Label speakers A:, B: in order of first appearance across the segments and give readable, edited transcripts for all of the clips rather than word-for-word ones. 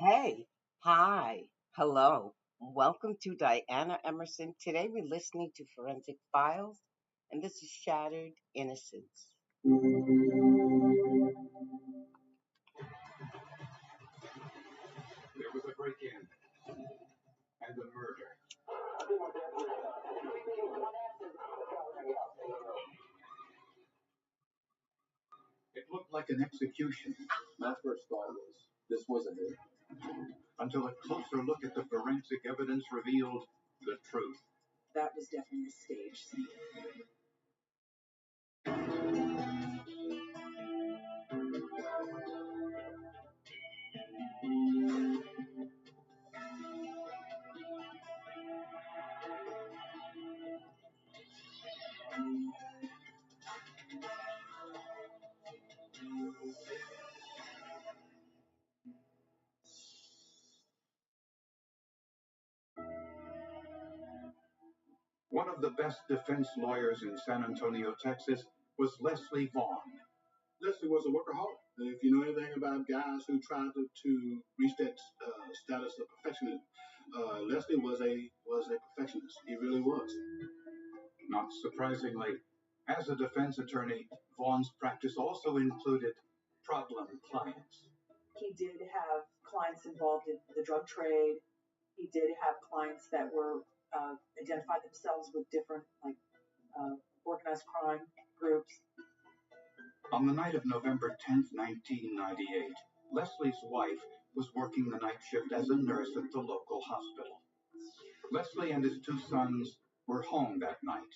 A: Hey, hi, hello. Welcome to Diana Emerson. Today we're listening to Forensic Files, and this is Shattered Innocence.
B: There was a break-in and a murder. It looked like an execution.
C: My first thought was, this wasn't it.
B: Until a closer look at the forensic evidence revealed the truth.
D: That was definitely a stage scene.
B: One of the best defense lawyers in San Antonio, Texas, was Leslie Vaughn.
E: Leslie was a workaholic. If you know anything about guys who try to reach that status of perfectionism, Leslie was a perfectionist. He really was.
B: Not surprisingly, as a defense attorney, Vaughn's practice also included problem clients.
D: He did have clients involved in the drug trade. He did have clients that were identified themselves with different organized crime groups.
B: On the night of November 10th, 1998, Leslie's wife was working the night shift as a nurse at the local hospital. Leslie and his two sons were home that night.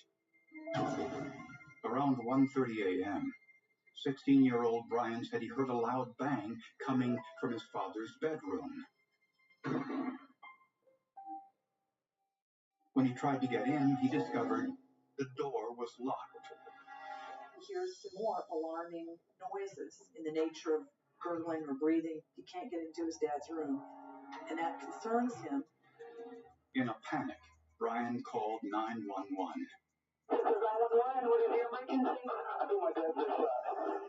B: Around 1:30 a.m., 16-year-old Brian said he heard a loud bang coming from his father's bedroom. When he tried to get in, he discovered the door was locked.
D: He hears some more alarming noises in the nature of gurgling or breathing. He can't get into his dad's room, and that concerns him.
B: In a panic, Brian called 911.
F: This is 911. What is the emergency? I think my dad's been shot.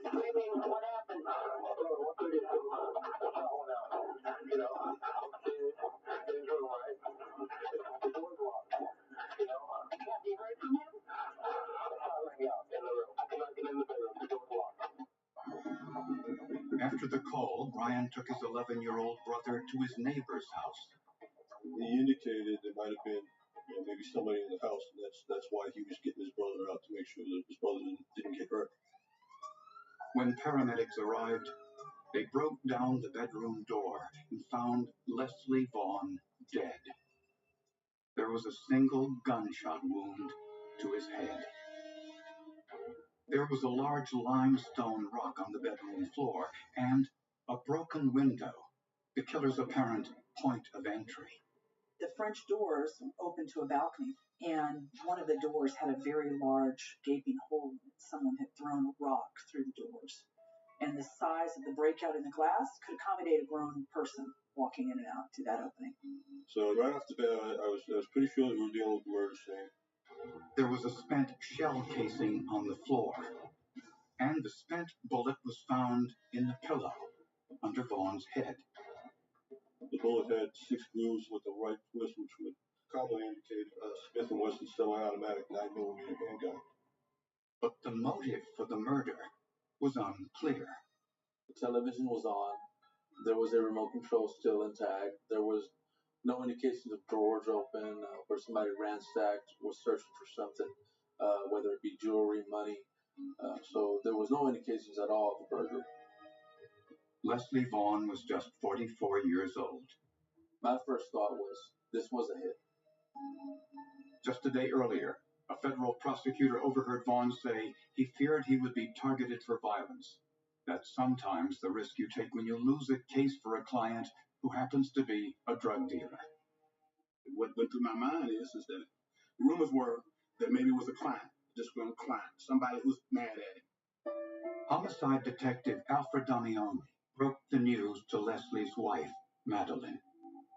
F: What do you mean? What happened? What could it do? The shot went out. You know, I'm scared. Getting through, right? The door's locked. You know, can't be heard from him? The shot rang out in the room. I cannot get in the bedroom. The door's locked.
B: After the call, Brian took his 11-year-old brother to his neighbor's house.
G: He indicated there might have been maybe somebody in the house, and that's why he was getting his brother out to make sure that his brother didn't get hurt.
B: When paramedics arrived, they broke down the bedroom door and found Leslie Vaughn dead. There was a single gunshot wound to his head. There was a large limestone rock on the bedroom floor and a broken window, the killer's apparent point of entry.
D: The French doors opened to a balcony, and one of the doors had a very large gaping hole in it. Someone had thrown a rock through the doors, and the size of the breakout in the glass could accommodate a grown person walking in and out to that opening.
G: So right off the bat, I was pretty sure that we were dealing with the murder scene.
B: There was a spent shell casing on the floor, and the spent bullet was found in the pillow under Vaughn's head.
G: The bullet had 6 grooves with the right twist, which would commonly indicate a Smith & Wesson semi-automatic 9mm handgun.
B: But the motive for the murder was unclear.
C: The television was on. There was a remote control still intact. There was no indications of drawers open where somebody ransacked, was searching for something, whether it be jewelry, money. So there was no indications at all of a burglary.
B: Leslie Vaughn was just 44 years old.
C: My first thought was, this was a hit.
B: Just a day earlier, a federal prosecutor overheard Vaughn say he feared he would be targeted for violence. That's sometimes the risk you take when you lose a case for a client who happens to be a drug dealer.
E: What went through my mind is that rumors were that maybe it was a client, a disgruntled client, somebody who's mad at him.
B: Homicide detective Alfred Damiani broke the news to Leslie's wife, Madeline.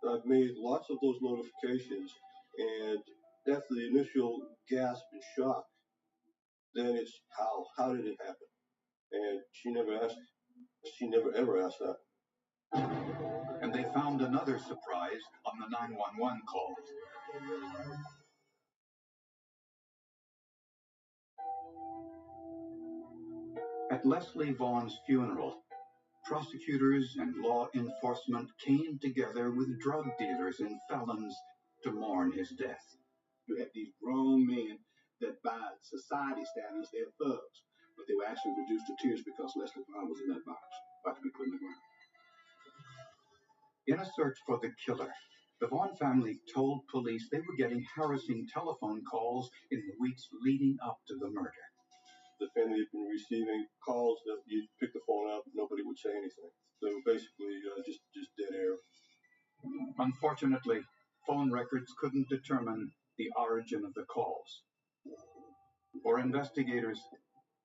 G: I've made lots of those notifications, and after the initial gasp and shock, then it's how did it happen? And she never ever asked that.
B: And and they found another surprise on the 911 calls. At Leslie Vaughn's funeral, prosecutors and law enforcement came together with drug dealers and felons to mourn his death.
E: You had these grown men that by society standards, they're thugs, but they were actually reduced to tears because Leslie Vaughn was in that box, about to be put in the ground.
B: In a search for the killer, the Vaughn family told police they were getting harassing telephone calls in the weeks leading up to the murder.
G: The family had been receiving calls that you'd pick the phone up, nobody would say anything. They were basically just dead air.
B: Unfortunately, phone records couldn't determine the origin of the calls. For investigators,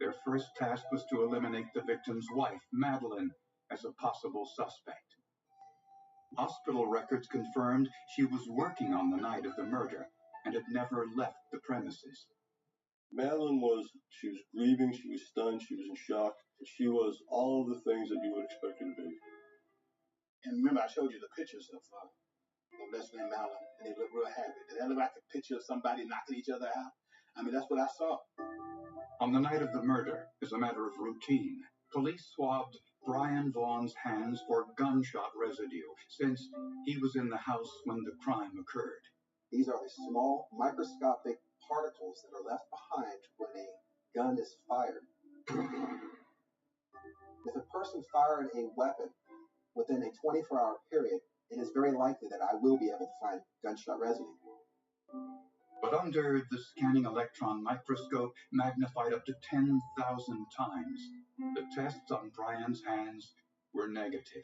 B: their first task was to eliminate the victim's wife, Madeline, as a possible suspect. Hospital records confirmed she was working on the night of the murder and had never left the premises.
G: Madeline she was grieving, she was stunned, she was in shock. She was all of the things that you would expect her to be.
E: And remember, I showed you the pictures of Leslie and Madeline, and they look real happy. Did that look like a picture of somebody knocking each other out? I mean, that's what I saw.
B: On the night of the murder, as a matter of routine, police swabbed Brian Vaughn's hands for gunshot residue, since he was in the house when the crime occurred.
H: These are the small, microscopic particles that are left behind when a gun is fired. If a person fired a weapon within a 24-hour period, it is very likely that I will be able to find gunshot residue.
B: But under the scanning electron microscope, magnified up to 10,000 times, the tests on Brian's hands were negative.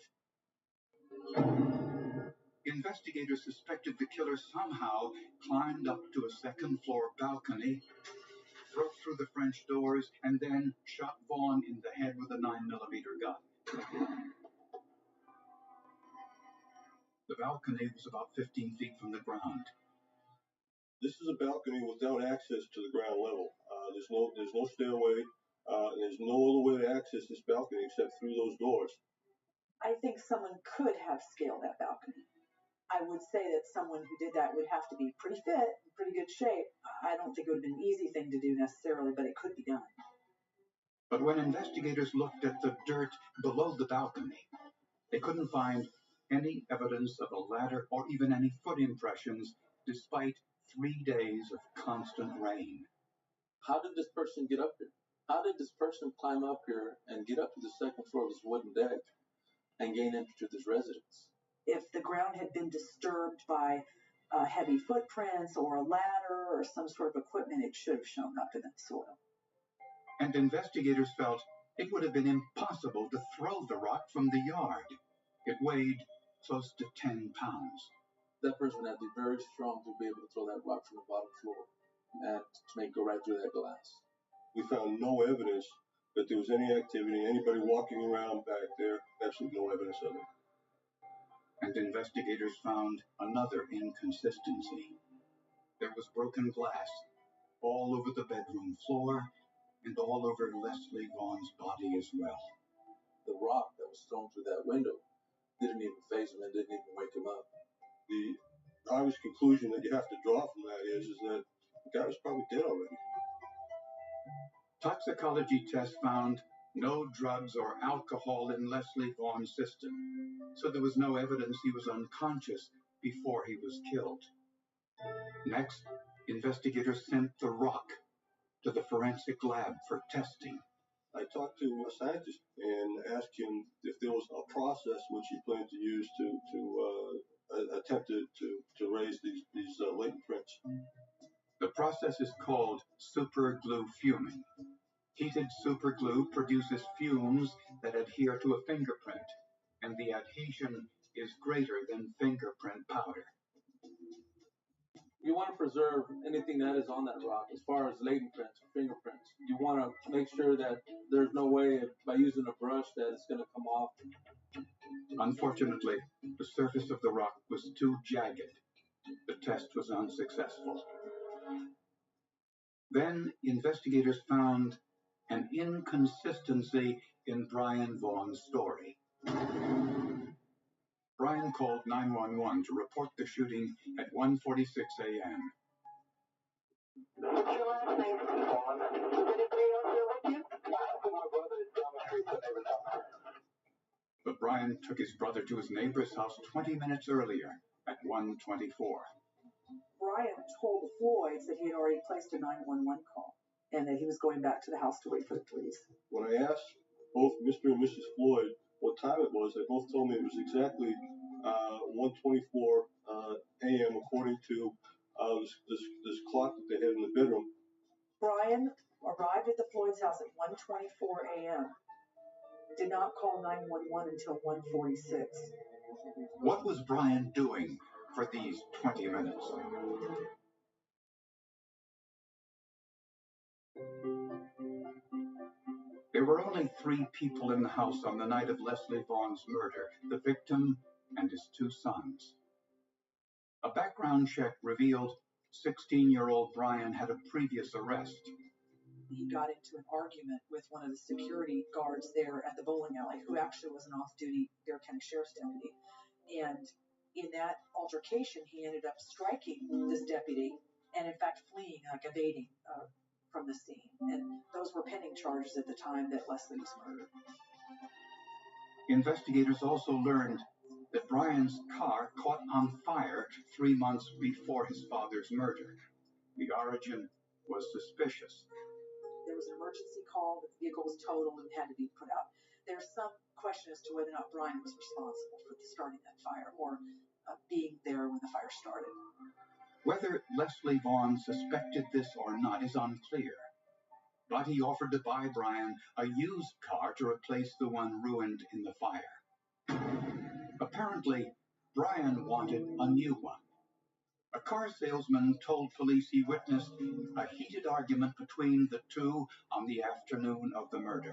B: Investigators suspected the killer somehow climbed up to a second-floor balcony, broke through the French doors, and then shot Vaughn in the head with a 9mm gun. The balcony was about 15 feet from the ground.
G: This is a balcony without access to the ground level. There's no stairway. There's no other way to access this balcony except through those doors.
D: I think someone could have scaled that balcony. I would say that someone who did that would have to be pretty fit, in pretty good shape. I don't think it would have been an easy thing to do necessarily, but it could be done.
B: But when investigators looked at the dirt below the balcony, they couldn't find any evidence of a ladder or even any foot impressions, despite 3 days of constant rain.
C: How did this person get up here? How did this person climb up here and get up to the second floor of this wooden deck and gain entry to this residence?
D: If the ground had been disturbed by heavy footprints or a ladder or some sort of equipment, it should have shown up in that soil.
B: And investigators felt it would have been impossible to throw the rock from the yard. It weighed close to 10 pounds.
C: That person had to be very strong to be able to throw that rock from the bottom floor and to make it go right through that glass.
G: We found no evidence that there was any activity, anybody walking around back there, absolutely no evidence of it.
B: And investigators found another inconsistency. There was broken glass all over the bedroom floor and all over Leslie Vaughn's body as well.
C: The rock that was thrown through that window didn't even faze him and didn't even wake him up.
G: The obvious conclusion that you have to draw from that is that the guy was probably dead already.
B: Toxicology tests found no drugs or alcohol in Leslie Vaughn's system, so there was no evidence he was unconscious before he was killed. Next, investigators sent the rock to the forensic lab for testing.
G: I talked to a scientist and asked him if there was a process which he planned to use to attempt to raise these latent prints.
B: The process is called superglue fuming. Heated superglue produces fumes that adhere to a fingerprint, and the adhesion is greater than fingerprint powder.
C: You want to preserve anything that is on that rock as far as latent prints or fingerprints. You want to make sure that there's no way by using a brush that it's going to come off.
B: Unfortunately, the surface of the rock was too jagged. The test was unsuccessful. Then investigators found an inconsistency in Brian Vaughn's story. Brian called 911 to report the shooting at 1:46 a.m.
F: What's your last name? Vaughn. Is anybody else there with you? I think my brother is down the street at the neighbor's house.
B: But Brian took his brother to his neighbor's house 20 minutes earlier at 1:24.
D: Brian told the Floyds that he had already placed a 911 call and that he was going back to the house to wait for the police.
G: When I asked both Mr. and Mrs. Floyd what time it was, they both told me it was exactly 1:24 a.m. according to this clock that they had in the bedroom.
D: Brian arrived at the Floyd's house at 1:24 a.m. Did not call 911 until 1:46.
B: What was Brian doing for these 20 minutes? There were only 3 people in the house on the night of Leslie Vaughn's murder, the victim and his 2 sons. A background check revealed 16-year-old Brian had a previous arrest.
D: He got into an argument with one of the security guards there at the bowling alley, who actually was an off-duty Bear County Sheriff's deputy. And in that altercation, he ended up striking this deputy and, in fact, fleeing, evading from the scene. And those were pending charges at the time that Leslie was murdered.
B: Investigators also learned that Brian's car caught on fire 3 months before his father's murder. The origin was suspicious.
D: There was an emergency call that the vehicle was totaled and had to be put out. There's some question as to whether or not Brian was responsible for starting that fire or being there when the fire started.
B: Whether Leslie Vaughn suspected this or not is unclear, but he offered to buy Brian a used car to replace the one ruined in the fire. Apparently, Brian wanted a new one. A car salesman told police he witnessed a heated argument between the two on the afternoon of the murder.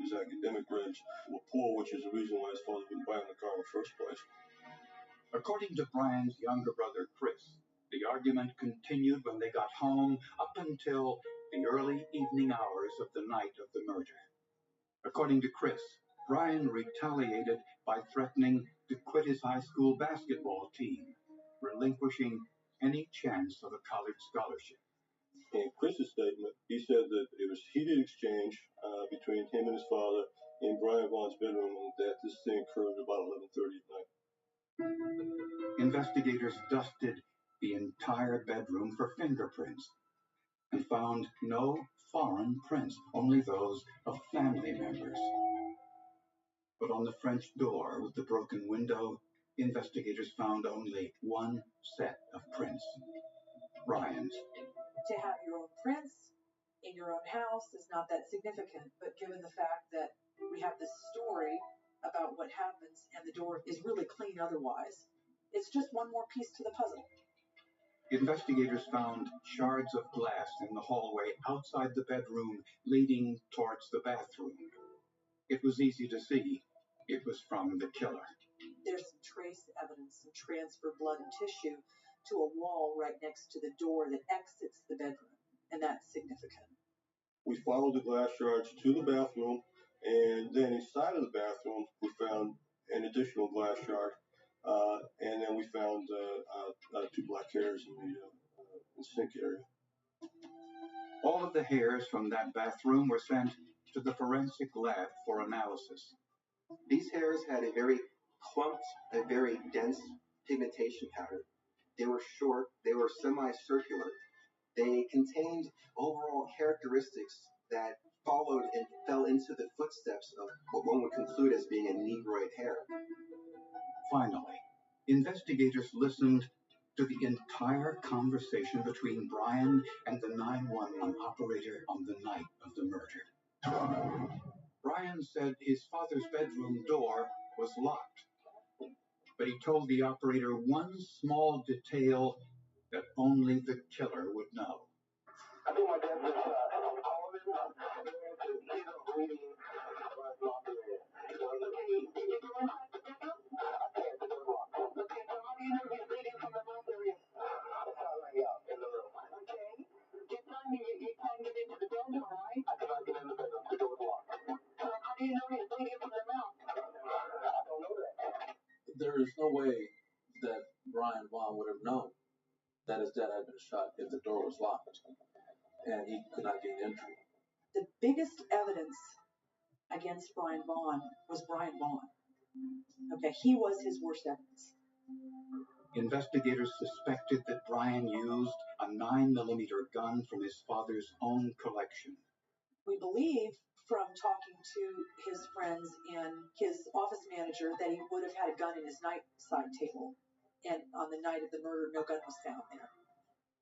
G: His academic grades were poor, which is the reason why his father didn't buy him the car in the first place.
B: According to Brian's younger brother, Chris, the argument continued when they got home up until the early evening hours of the night of the murder. According to Chris, Brian retaliated by threatening to quit his high school basketball team, relinquishing any chance of a college scholarship.
G: In Chris's statement, he said that it was heated exchange between him and his father in Brian Vaughn's bedroom, and that this thing occurred about 11:30 at night.
B: Investigators dusted the entire bedroom for fingerprints and found no foreign prints, only those of family members. But on the French door with the broken window, investigators found only one set of prints, Brian's.
D: To have your own prints in your own house is not that significant, but given the fact that we have this story about what happens and the door is really clean otherwise, it's just one more piece to the puzzle.
B: Investigators found shards of glass in the hallway outside the bedroom leading towards the bathroom. It was easy to see it was from the killer.
D: There's some trace evidence, some transfer blood and tissue to a wall right next to the door that exits the bedroom, and that's significant.
G: We followed the glass shards to the bathroom, and then inside of the bathroom, we found an additional glass shard, and then we found 2 black hairs in the sink area.
B: All of the hairs from that bathroom were sent to the forensic lab for analysis.
H: These hairs had a very clumped, a very dense pigmentation pattern. They were short, they were semicircular. They contained overall characteristics that followed and fell into the footsteps of what one would conclude as being a Negroid hair.
B: Finally, investigators listened to the entire conversation between Brian and the 911 operator on the night of the murder. Brian said his father's bedroom door was locked, but he told the operator one small detail that only the killer would know.
F: I think my dad just called him. He's reading about laundry. Okay, did you go inside the bedroom? I can't, the door's locked. Okay, so how do you know he's reading from the laundry? I saw him right out in the room. Okay, you told me you can't get into the bedroom, right? I cannot get in the bedroom, the door's locked. So how do you know he's reading from the mouth? I don't know that.
C: there is no way that Brian Vaughn would have known that his dad had been shot if the door was locked and he could not gain entry.
D: The biggest evidence against Brian Vaughn was Brian Vaughn. Okay, he was his worst evidence.
B: Investigators suspected that Brian used a 9mm gun from his father's own collection.
D: We believe from talking to his friends and his office manager that he would have had a gun in his nightside table. And on the night of the murder, no gun was found there.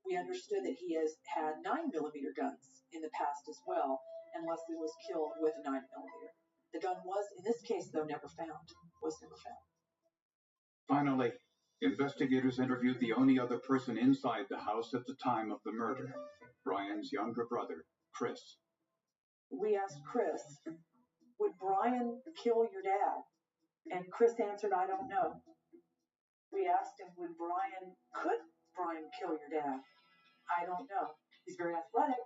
D: We understood that he has had 9mm guns in the past as well, and Leslie was killed with a 9mm. The gun was, in this case, though, never found. Was never found.
B: Finally, investigators interviewed the only other person inside the house at the time of the murder, Brian's younger brother, Chris.
D: We asked Chris, would Brian kill your dad? And Chris answered, I don't know. We asked him, could Brian kill your dad? I don't know. He's very athletic,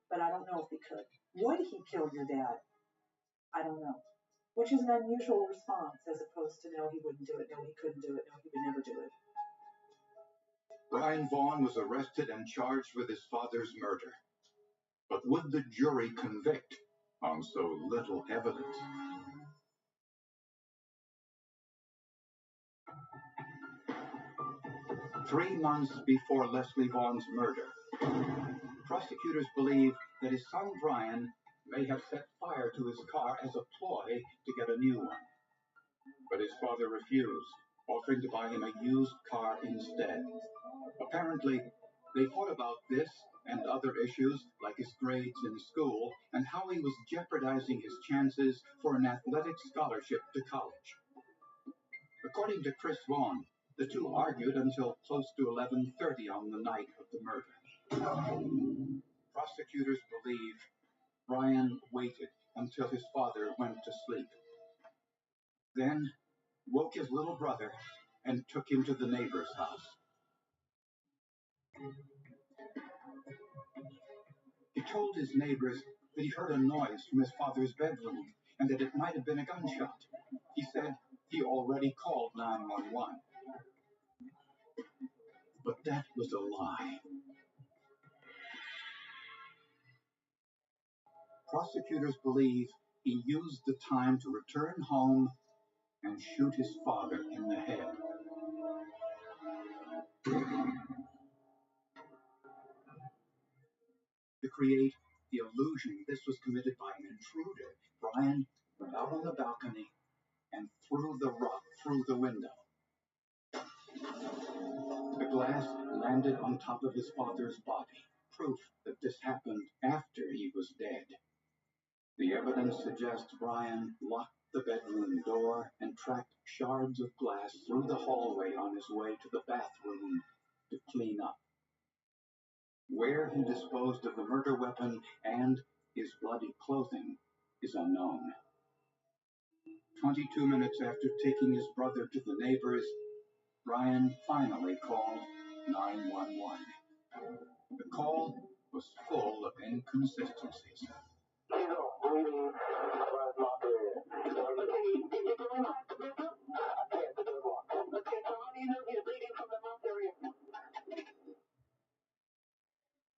D: but I don't know if he could. Would he kill your dad? I don't know. Which is an unusual response as opposed to no, he wouldn't do it, no, he couldn't do it, no, he would never do it.
B: Brian Vaughn was arrested and charged with his father's murder. But would the jury convict on so little evidence? Three months before Leslie Vaughn's murder, prosecutors believe that his son Brian may have set fire to his car as a ploy to get a new one. But his father refused, offering to buy him a used car instead. Apparently, they fought about this and other issues like his grades in school and how he was jeopardizing his chances for an athletic scholarship to college. According to Chris Vaughn, the two argued until close to 11:30 on the night of the murder. Prosecutors believe Brian waited until his father went to sleep, then woke his little brother and took him to the neighbor's house. He told his neighbors that he heard a noise from his father's bedroom and that it might have been a gunshot. He said he already called 911. But that was a lie. Prosecutors believe he used the time to return home and shoot his father in the head. To create the illusion this was committed by an intruder, Brian went out on the balcony and threw the rock through the window. The glass landed on top of his father's body, proof that this happened after he was dead. The evidence suggests Brian locked the bedroom door and tracked shards of glass through the hallway on his way to the bathroom to clean up. Where he disposed of the murder weapon and his bloody clothing is unknown. 22 minutes after taking his brother to the neighbors, Brian finally called 911. The call was full of inconsistencies.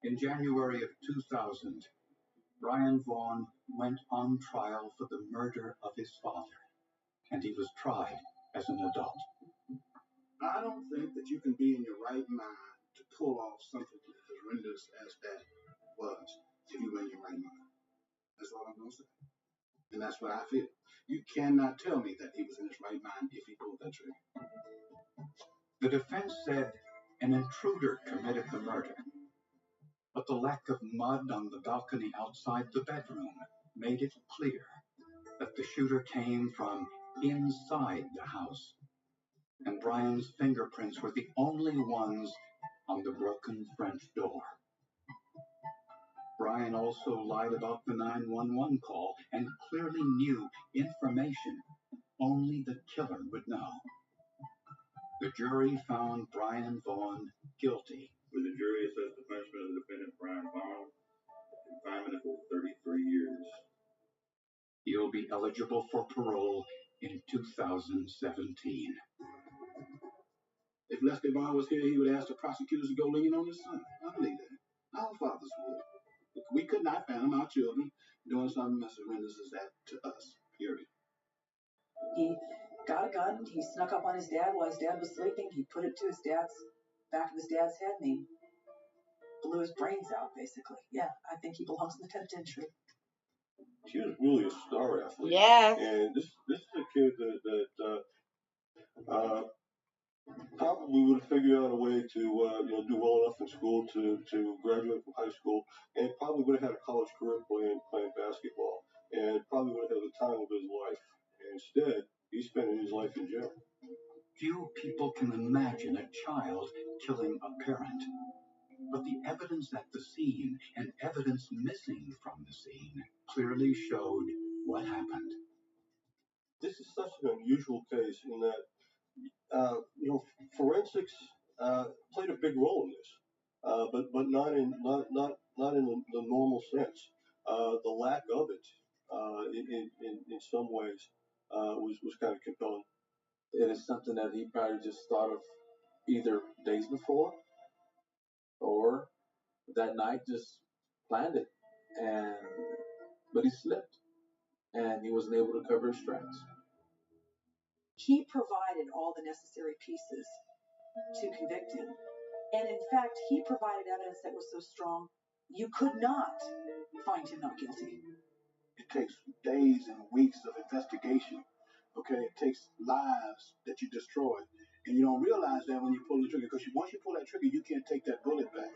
B: In January of 2000, Brian Vaughn went on trial for the murder of his father, and he was tried as an adult.
E: I don't think that you can be in your right mind to pull off something as horrendous as that was if you were in your right mind. That's all I'm going to say. And that's what I feel. You cannot tell me that he was in his right mind if he pulled that trigger.
B: The defense said an intruder committed the murder, but the lack of mud on the balcony outside the bedroom made it clear that the shooter came from inside the house, and Brian's fingerprints were the only ones on the broken French door. Brian also lied about the 911 call and clearly knew information only the killer would know. The jury found Brian Vaughn guilty.
G: When the jury assessed the punishment of the defendant, Brian Vaughn, confinement for 33 years.
B: He'll be eligible for parole in 2017.
E: If Lester Bond was here, he would ask the prosecutors to go lean on his son. I believe that. Our fathers would. We could not fathom our children doing something as horrendous as that to us, period.
D: He got a gun. He snuck up on his dad while his dad was sleeping. He put it to his dad's back of his dad's head, and he blew his brains out, basically. Yeah, I think he belongs in the penitentiary.
G: She was really a star athlete.
A: Yes.
G: And this is a kid that probably would have figured out a way to do well enough in school to graduate from high school, and probably would have had a college career playing basketball, and probably would have had the time of his life. And instead, he's spending his life in jail.
B: Few people can imagine a child killing a parent. But the evidence at the scene and evidence missing from the scene clearly showed what happened.
G: This is such an unusual case in that forensics played a big role in this, but not in the normal sense. The lack of it in some ways was kind of compelling.
C: It is something that he probably just thought of either days before or that night, just planned it, but he slipped and he wasn't able to cover his tracks.
D: He provided all the necessary pieces to convict him. And in fact, he provided evidence that was so strong, you could not find him not guilty.
E: It takes days and weeks of investigation. Okay, it takes lives that you destroy, and you don't realize that when you pull the trigger. Because once you pull that trigger, you can't take that bullet back.